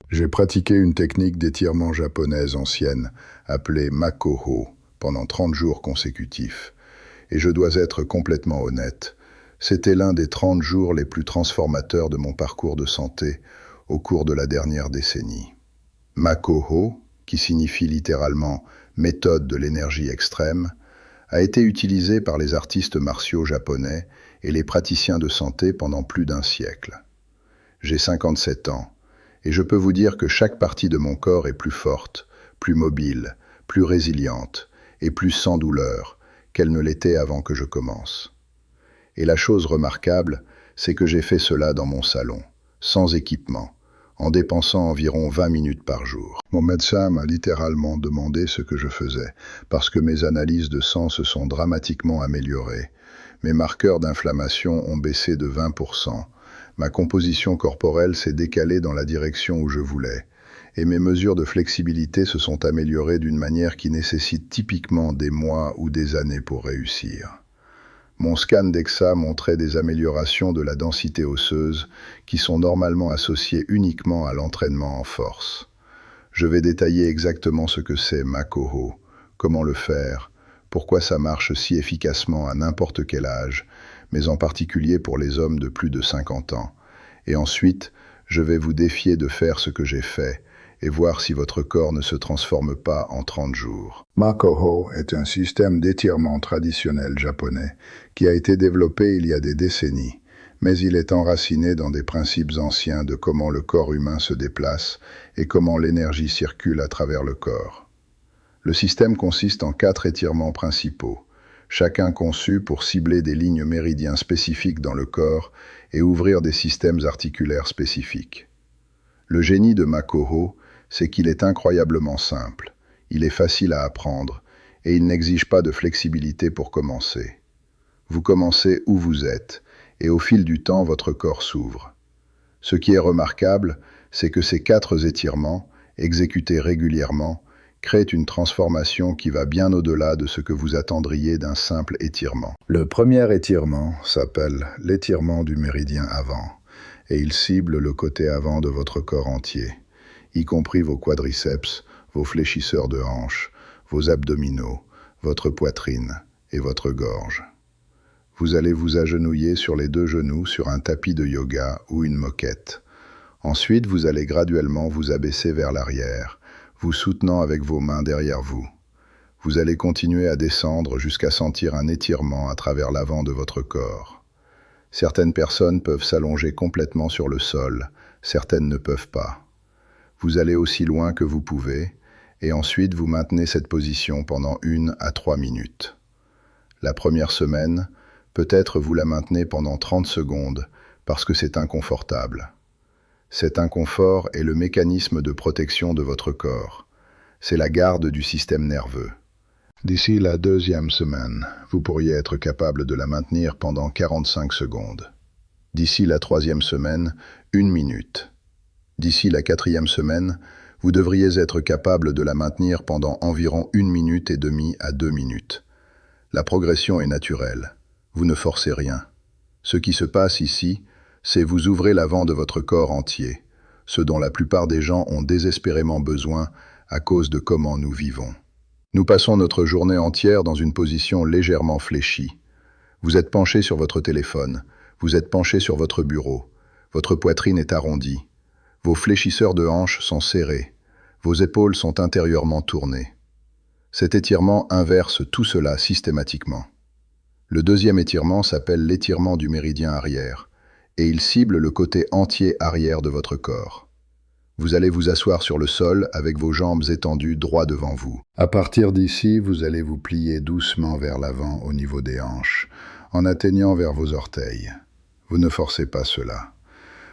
J'ai pratiqué une technique d'étirement japonaise ancienne, appelée Makoho, pendant 30 jours consécutifs. Et je dois être complètement honnête, c'était l'un des 30 jours les plus transformateurs de mon parcours de santé au cours de la dernière décennie. Makoho, qui signifie littéralement méthode de l'énergie extrême, a été utilisé par les artistes martiaux japonais et les praticiens de santé pendant plus d'un siècle. J'ai 57 ans, et je peux vous dire que chaque partie de mon corps est plus forte, plus mobile, plus résiliente et plus sans douleur qu'elle ne l'était avant que je commence. Et la chose remarquable, c'est que j'ai fait cela dans mon salon, sans équipement, en dépensant environ 20 minutes par jour. Mon médecin m'a littéralement demandé ce que je faisais, parce que mes analyses de sang se sont dramatiquement améliorées. Mes marqueurs d'inflammation ont baissé de 20%. Ma composition corporelle s'est décalée dans la direction où je voulais, et mes mesures de flexibilité se sont améliorées d'une manière qui nécessite typiquement des mois ou des années pour réussir. Mon scan DEXA montrait des améliorations de la densité osseuse qui sont normalement associées uniquement à l'entraînement en force. Je vais détailler exactement ce que c'est Makoho, comment le faire, pourquoi ça marche si efficacement à n'importe quel âge, mais en particulier pour les hommes de plus de 50 ans. Et ensuite, je vais vous défier de faire ce que j'ai fait et voir si votre corps ne se transforme pas en 30 jours. Makoho est un système d'étirement traditionnel japonais qui a été développé il y a des décennies, mais il est enraciné dans des principes anciens de comment le corps humain se déplace et comment l'énergie circule à travers le corps. Le système consiste en 4 étirements principaux, chacun conçu pour cibler des lignes méridiennes spécifiques dans le corps et ouvrir des systèmes articulaires spécifiques. Le génie de Makoho, c'est qu'il est incroyablement simple, il est facile à apprendre et il n'exige pas de flexibilité pour commencer. Vous commencez où vous êtes et au fil du temps, votre corps s'ouvre. Ce qui est remarquable, c'est que ces 4 étirements, exécutés régulièrement, créent une transformation qui va bien au-delà de ce que vous attendriez d'un simple étirement. Le premier étirement s'appelle l'étirement du méridien avant et il cible le côté avant de votre corps entier, y compris vos quadriceps, vos fléchisseurs de hanches, vos abdominaux, votre poitrine et votre gorge. Vous allez vous agenouiller sur les 2 genoux sur un tapis de yoga ou une moquette. Ensuite, vous allez graduellement vous abaisser vers l'arrière, vous soutenant avec vos mains derrière vous. Vous allez continuer à descendre jusqu'à sentir un étirement à travers l'avant de votre corps. Certaines personnes peuvent s'allonger complètement sur le sol, certaines ne peuvent pas. Vous allez aussi loin que vous pouvez, et ensuite vous maintenez cette position pendant 1 à 3 minutes. La première semaine, peut-être vous la maintenez pendant 30 secondes, parce que c'est inconfortable. Cet inconfort est le mécanisme de protection de votre corps. C'est la garde du système nerveux. D'ici la 2e semaine, vous pourriez être capable de la maintenir pendant 45 secondes. D'ici la 3e semaine, 1 minute. D'ici la 4e semaine, vous devriez être capable de la maintenir pendant environ 1 minute et demie à 2 minutes. La progression est naturelle. Vous ne forcez rien. Ce qui se passe ici, c'est vous ouvrez l'avant de votre corps entier, ce dont la plupart des gens ont désespérément besoin à cause de comment nous vivons. Nous passons notre journée entière dans une position légèrement fléchie. Vous êtes penché sur votre téléphone, vous êtes penché sur votre bureau, votre poitrine est arrondie, vos fléchisseurs de hanches sont serrés, vos épaules sont intérieurement tournées. Cet étirement inverse tout cela systématiquement. Le 2e étirement s'appelle l'étirement du méridien arrière, et il cible le côté entier arrière de votre corps. Vous allez vous asseoir sur le sol avec vos jambes étendues droit devant vous. À partir d'ici, vous allez vous plier doucement vers l'avant au niveau des hanches, en atteignant vers vos orteils. Vous ne forcez pas cela.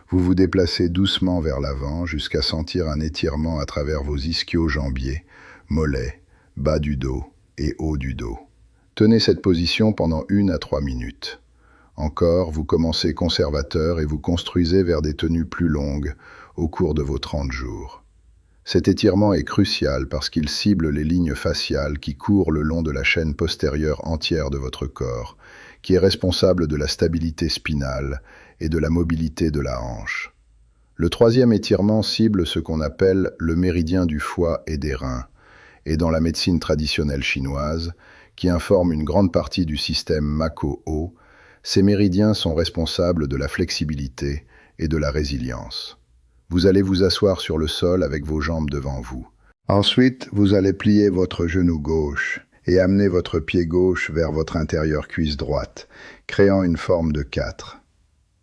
Vous vous déplacez doucement vers l'avant jusqu'à sentir un étirement à travers vos ischio-jambiers, mollets, bas du dos et haut du dos. Tenez cette position pendant 1 à 3 minutes. Encore, vous commencez conservateur et vous construisez vers des tenues plus longues au cours de vos 30 jours. Cet étirement est crucial parce qu'il cible les lignes faciales qui courent le long de la chaîne postérieure entière de votre corps, qui est responsable de la stabilité spinale et de la mobilité de la hanche. Le troisième étirement cible ce qu'on appelle le méridien du foie et des reins, et dans la médecine traditionnelle chinoise, qui informe une grande partie du système Mako-Ho, ces méridiens sont responsables de la flexibilité et de la résilience. Vous allez vous asseoir sur le sol avec vos jambes devant vous. Ensuite, vous allez plier votre genou gauche et amener votre pied gauche vers votre intérieure cuisse droite, créant une forme de 4.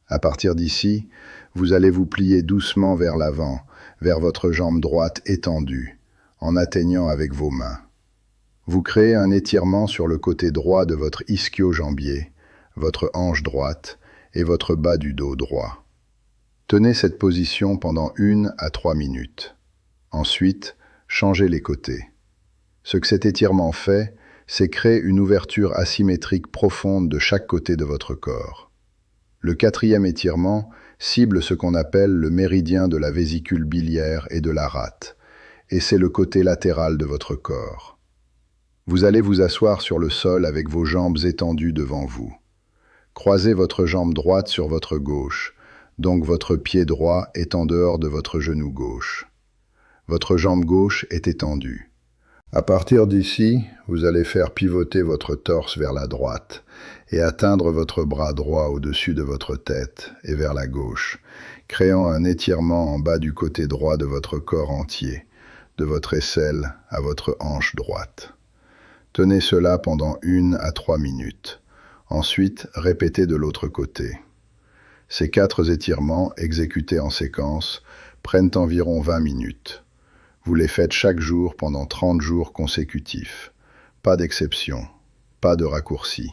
À partir d'ici, vous allez vous plier doucement vers l'avant, vers votre jambe droite étendue, en atteignant avec vos mains. Vous créez un étirement sur le côté droit de votre ischio-jambier, votre hanche droite et votre bas du dos droit. Tenez cette position pendant 1 à 3 minutes. Ensuite, changez les côtés. Ce que cet étirement fait, c'est créer une ouverture asymétrique profonde de chaque côté de votre corps. Le quatrième étirement cible ce qu'on appelle le méridien de la vésicule biliaire et de la rate, et c'est le côté latéral de votre corps. Vous allez vous asseoir sur le sol avec vos jambes étendues devant vous. Croisez votre jambe droite sur votre gauche, donc votre pied droit est en dehors de votre genou gauche. Votre jambe gauche est étendue. À partir d'ici, vous allez faire pivoter votre torse vers la droite et atteindre votre bras droit au-dessus de votre tête et vers la gauche, créant un étirement en bas du côté droit de votre corps entier, de votre aisselle à votre hanche droite. Tenez cela pendant 1 à 3 minutes. Ensuite, répétez de l'autre côté. Ces 4 étirements, exécutés en séquence, prennent environ 20 minutes. Vous les faites chaque jour pendant 30 jours consécutifs. Pas d'exception, pas de raccourci.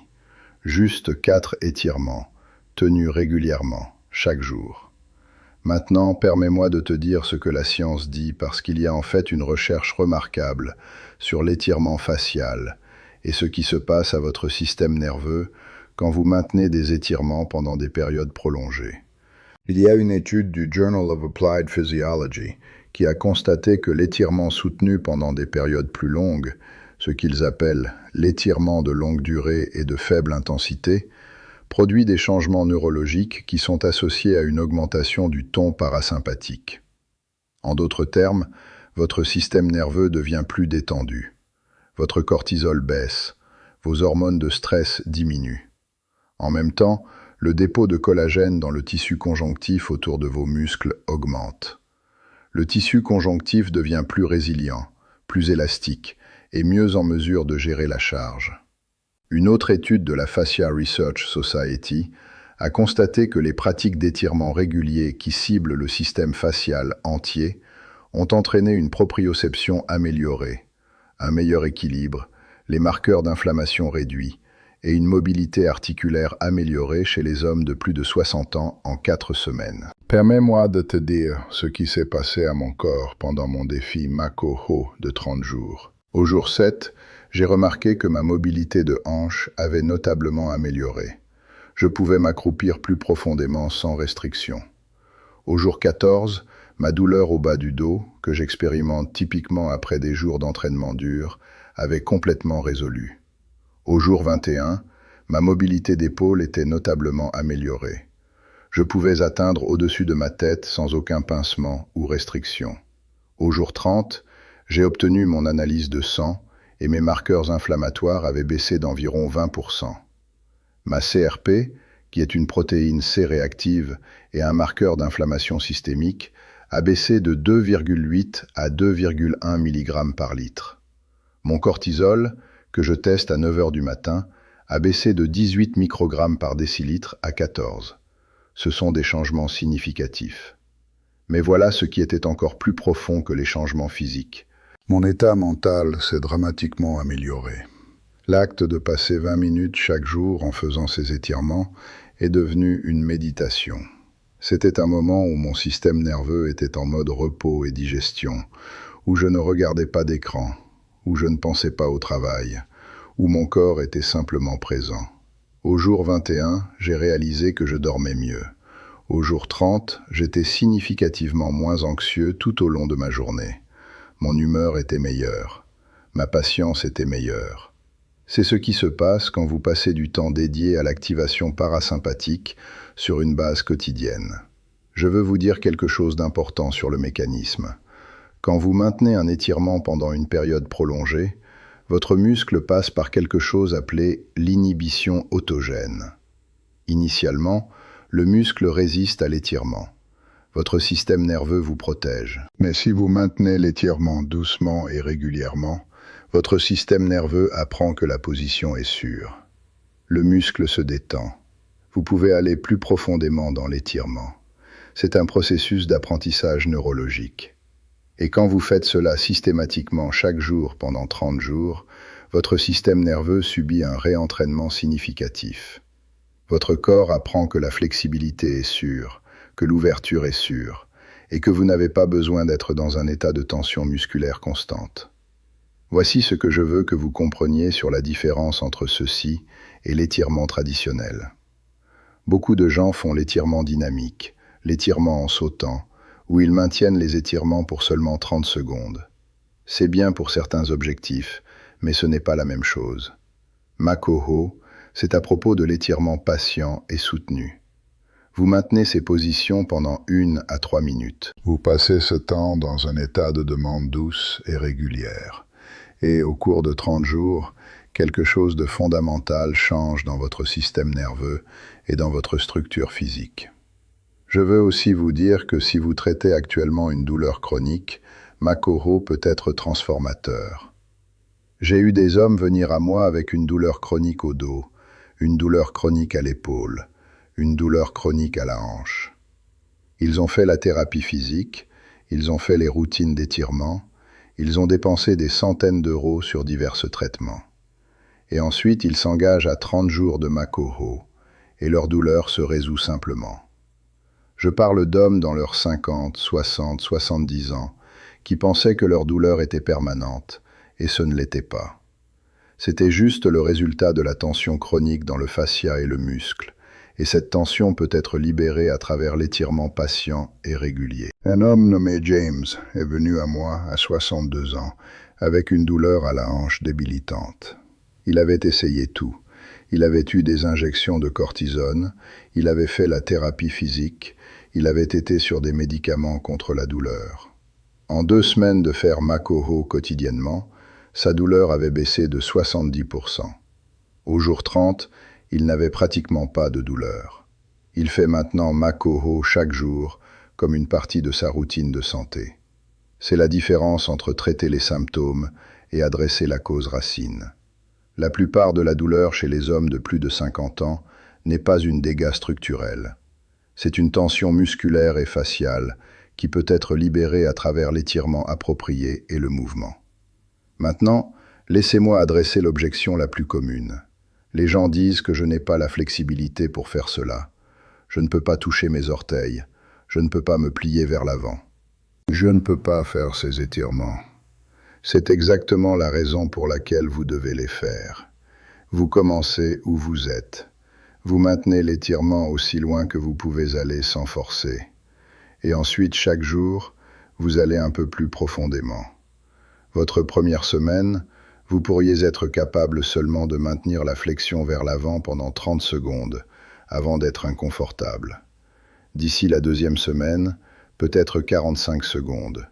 Juste 4 étirements, tenus régulièrement, chaque jour. Maintenant, permets-moi de te dire ce que la science dit parce qu'il y a en fait une recherche remarquable sur l'étirement facial et ce qui se passe à votre système nerveux quand vous maintenez des étirements pendant des périodes prolongées. Il y a une étude du Journal of Applied Physiology qui a constaté que l'étirement soutenu pendant des périodes plus longues, ce qu'ils appellent l'étirement de longue durée et de faible intensité, produit des changements neurologiques qui sont associés à une augmentation du ton parasympathique. En d'autres termes, votre système nerveux devient plus détendu. Votre cortisol baisse, vos hormones de stress diminuent. En même temps, le dépôt de collagène dans le tissu conjonctif autour de vos muscles augmente. Le tissu conjonctif devient plus résilient, plus élastique et mieux en mesure de gérer la charge. Une autre étude de la Fascia Research Society a constaté que les pratiques d'étirement réguliers qui ciblent le système facial entier ont entraîné une proprioception améliorée, un meilleur équilibre, les marqueurs d'inflammation réduits et une mobilité articulaire améliorée chez les hommes de plus de 60 ans en 4 semaines. Permets-moi de te dire ce qui s'est passé à mon corps pendant mon défi Mako-Ho de 30 jours. Au jour 7, j'ai remarqué que ma mobilité de hanche avait notablement amélioré. Je pouvais m'accroupir plus profondément sans restriction. Au jour 14, ma douleur au bas du dos, que j'expérimente typiquement après des jours d'entraînement dur, avait complètement résolu. Au jour 21, ma mobilité d'épaule était notablement améliorée. Je pouvais atteindre au-dessus de ma tête sans aucun pincement ou restriction. Au jour 30, j'ai obtenu mon analyse de sang et mes marqueurs inflammatoires avaient baissé d'environ 20%. Ma CRP, qui est une protéine C réactive et un marqueur d'inflammation systémique, a baissé de 2,8 à 2,1 mg par litre. Mon cortisol, que je teste à 9 heures du matin, a baissé de 18 microgrammes par décilitre à 14. Ce sont des changements significatifs. Mais voilà ce qui était encore plus profond que les changements physiques. Mon état mental s'est dramatiquement amélioré. L'acte de passer 20 minutes chaque jour en faisant ces étirements est devenu une méditation. C'était un moment où mon système nerveux était en mode repos et digestion, où je ne regardais pas d'écran, où je ne pensais pas au travail, où mon corps était simplement présent. Au jour 21, j'ai réalisé que je dormais mieux. Au jour 30, j'étais significativement moins anxieux tout au long de ma journée. Mon humeur était meilleure. Ma patience était meilleure. C'est ce qui se passe quand vous passez du temps dédié à l'activation parasympathique sur une base quotidienne. Je veux vous dire quelque chose d'important sur le mécanisme. Quand vous maintenez un étirement pendant une période prolongée, votre muscle passe par quelque chose appelé l'inhibition autogène. Initialement, le muscle résiste à l'étirement. Votre système nerveux vous protège. Mais si vous maintenez l'étirement doucement et régulièrement, votre système nerveux apprend que la position est sûre. Le muscle se détend. Vous pouvez aller plus profondément dans l'étirement. C'est un processus d'apprentissage neurologique. Et quand vous faites cela systématiquement chaque jour pendant 30 jours, votre système nerveux subit un réentraînement significatif. Votre corps apprend que la flexibilité est sûre, que l'ouverture est sûre, et que vous n'avez pas besoin d'être dans un état de tension musculaire constante. Voici ce que je veux que vous compreniez sur la différence entre ceci et l'étirement traditionnel. Beaucoup de gens font l'étirement dynamique, l'étirement en sautant, où ils maintiennent les étirements pour seulement 30 secondes. C'est bien pour certains objectifs, mais ce n'est pas la même chose. Makoho, c'est à propos de l'étirement patient et soutenu. Vous maintenez ces positions pendant 1 à 3 minutes. Vous passez ce temps dans un état de demande douce et régulière. Et au cours de 30 jours, quelque chose de fondamental change dans votre système nerveux et dans votre structure physique. Je veux aussi vous dire que si vous traitez actuellement une douleur chronique, Makoho peut être transformateur. J'ai eu des hommes venir à moi avec une douleur chronique au dos, une douleur chronique à l'épaule, une douleur chronique à la hanche. Ils ont fait la thérapie physique, ils ont fait les routines d'étirement, ils ont dépensé des centaines d'euros sur divers traitements. Et ensuite, ils s'engagent à 30 jours de Makoho, et leur douleur se résout simplement. Je parle d'hommes dans leurs 50, 60, 70 ans, qui pensaient que leur douleur était permanente, et ce ne l'était pas. C'était juste le résultat de la tension chronique dans le fascia et le muscle, et cette tension peut être libérée à travers l'étirement patient et régulier. Un homme nommé James est venu à moi à 62 ans, avec une douleur à la hanche débilitante. Il avait essayé tout. Il avait eu des injections de cortisone, il avait fait la thérapie physique, il avait été sur des médicaments contre la douleur. En 2 semaines de faire Makoho quotidiennement, sa douleur avait baissé de 70%. Au jour 30, il n'avait pratiquement pas de douleur. Il fait maintenant Makoho chaque jour comme une partie de sa routine de santé. C'est la différence entre traiter les symptômes et adresser la cause racine. La plupart de la douleur chez les hommes de plus de 50 ans n'est pas une dégât structurel. C'est une tension musculaire et faciale qui peut être libérée à travers l'étirement approprié et le mouvement. Maintenant, laissez-moi adresser l'objection la plus commune. Les gens disent que je n'ai pas la flexibilité pour faire cela. Je ne peux pas toucher mes orteils. Je ne peux pas me plier vers l'avant. Je ne peux pas faire ces étirements. C'est exactement la raison pour laquelle vous devez les faire. Vous commencez où vous êtes. Vous maintenez l'étirement aussi loin que vous pouvez aller sans forcer. Et ensuite, chaque jour, vous allez un peu plus profondément. Votre première semaine, vous pourriez être capable seulement de maintenir la flexion vers l'avant pendant 30 secondes, avant d'être inconfortable. D'ici la 2e semaine, peut-être 45 secondes.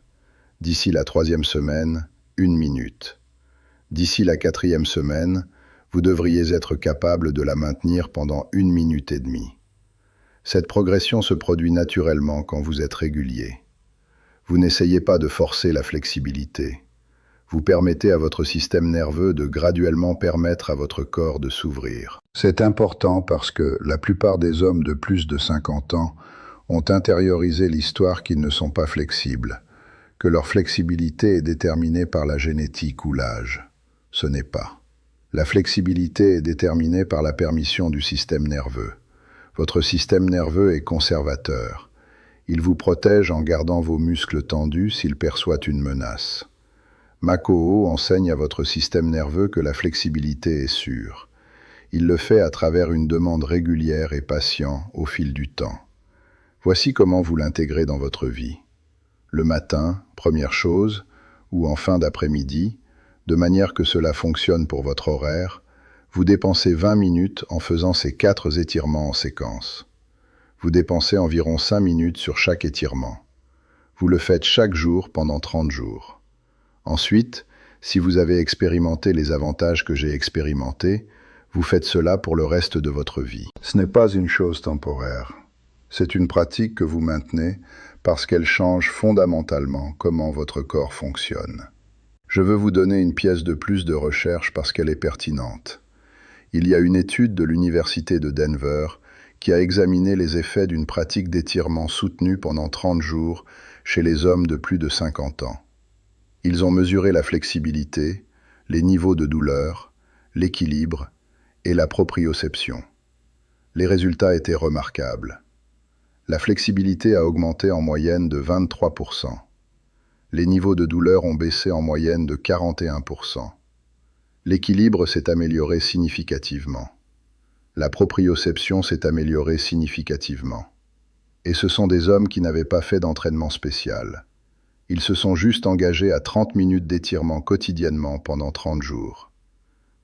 D'ici la 3e semaine, 1 minute. D'ici la 4e semaine, vous devriez être capable de la maintenir pendant 1 minute et demie. Cette progression se produit naturellement quand vous êtes régulier. Vous n'essayez pas de forcer la flexibilité. Vous permettez à votre système nerveux de graduellement permettre à votre corps de s'ouvrir. C'est important parce que la plupart des hommes de plus de 50 ans ont intériorisé l'histoire qu'ils ne sont pas flexibles, que leur flexibilité est déterminée par la génétique ou l'âge. Ce n'est pas. La flexibilité est déterminée par la permission du système nerveux. Votre système nerveux est conservateur. Il vous protège en gardant vos muscles tendus s'il perçoit une menace. Makoho enseigne à votre système nerveux que la flexibilité est sûre. Il le fait à travers une demande régulière et patiente au fil du temps. Voici comment vous l'intégrez dans votre vie. Le matin, première chose, ou en fin d'après-midi, de manière que cela fonctionne pour votre horaire, vous dépensez 20 minutes en faisant ces 4 étirements en séquence. Vous dépensez environ 5 minutes sur chaque étirement. Vous le faites chaque jour pendant 30 jours. Ensuite, si vous avez expérimenté les avantages que j'ai expérimentés, vous faites cela pour le reste de votre vie. Ce n'est pas une chose temporaire. C'est une pratique que vous maintenez parce qu'elle change fondamentalement comment votre corps fonctionne. Je veux vous donner une pièce de plus de recherche parce qu'elle est pertinente. Il y a une étude de l'Université de Denver qui a examiné les effets d'une pratique d'étirement soutenue pendant 30 jours chez les hommes de plus de 50 ans. Ils ont mesuré la flexibilité, les niveaux de douleur, l'équilibre et la proprioception. Les résultats étaient remarquables. La flexibilité a augmenté en moyenne de 23%. Les niveaux de douleur ont baissé en moyenne de 41%. L'équilibre s'est amélioré significativement. La proprioception s'est améliorée significativement. Et ce sont des hommes qui n'avaient pas fait d'entraînement spécial. Ils se sont juste engagés à 30 minutes d'étirement quotidiennement pendant 30 jours.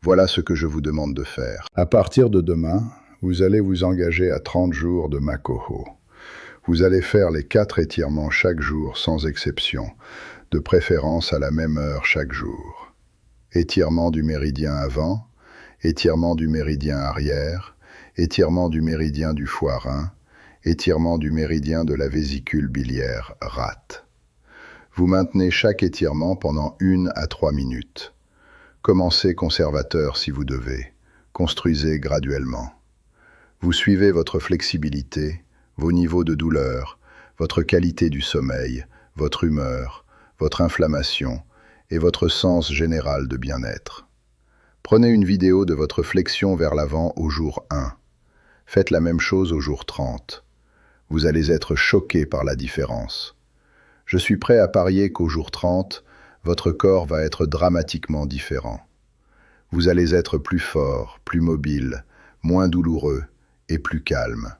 Voilà ce que je vous demande de faire. À partir de demain, vous allez vous engager à 30 jours de Makoho. Vous allez faire les 4 étirements chaque jour sans exception, de préférence à la même heure chaque jour. Étirement du méridien avant, étirement du méridien arrière, étirement du méridien du foie rein, étirement du méridien de la vésicule biliaire rate. Vous maintenez chaque étirement pendant 1 à 3 minutes. Commencez conservateur si vous devez. Construisez graduellement. Vous suivez votre flexibilité, vos niveaux de douleur, votre qualité du sommeil, votre humeur, votre inflammation et votre sens général de bien-être. Prenez une vidéo de votre flexion vers l'avant au jour 1. Faites la même chose au jour 30. Vous allez être choqué par la différence. Je suis prêt à parier qu'au jour 30, votre corps va être dramatiquement différent. Vous allez être plus fort, plus mobile, moins douloureux et plus calme.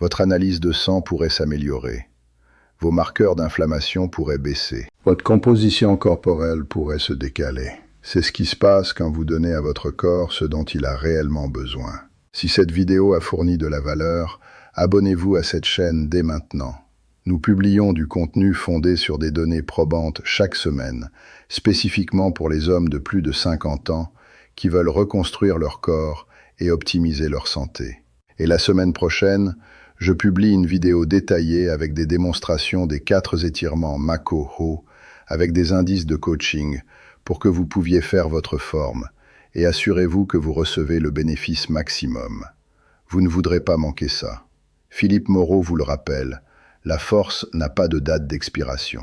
Votre analyse de sang pourrait s'améliorer. Vos marqueurs d'inflammation pourraient baisser. Votre composition corporelle pourrait se décaler. C'est ce qui se passe quand vous donnez à votre corps ce dont il a réellement besoin. Si cette vidéo a fourni de la valeur, abonnez-vous à cette chaîne dès maintenant. Nous publions du contenu fondé sur des données probantes chaque semaine, spécifiquement pour les hommes de plus de 50 ans qui veulent reconstruire leur corps et optimiser leur santé. Et la semaine prochaine, je publie une vidéo détaillée avec des démonstrations des 4 étirements Makoho avec des indices de coaching pour que vous puissiez faire votre forme et assurez-vous que vous recevez le bénéfice maximum. Vous ne voudrez pas manquer ça. Philippe Moreau vous le rappelle, la force n'a pas de date d'expiration.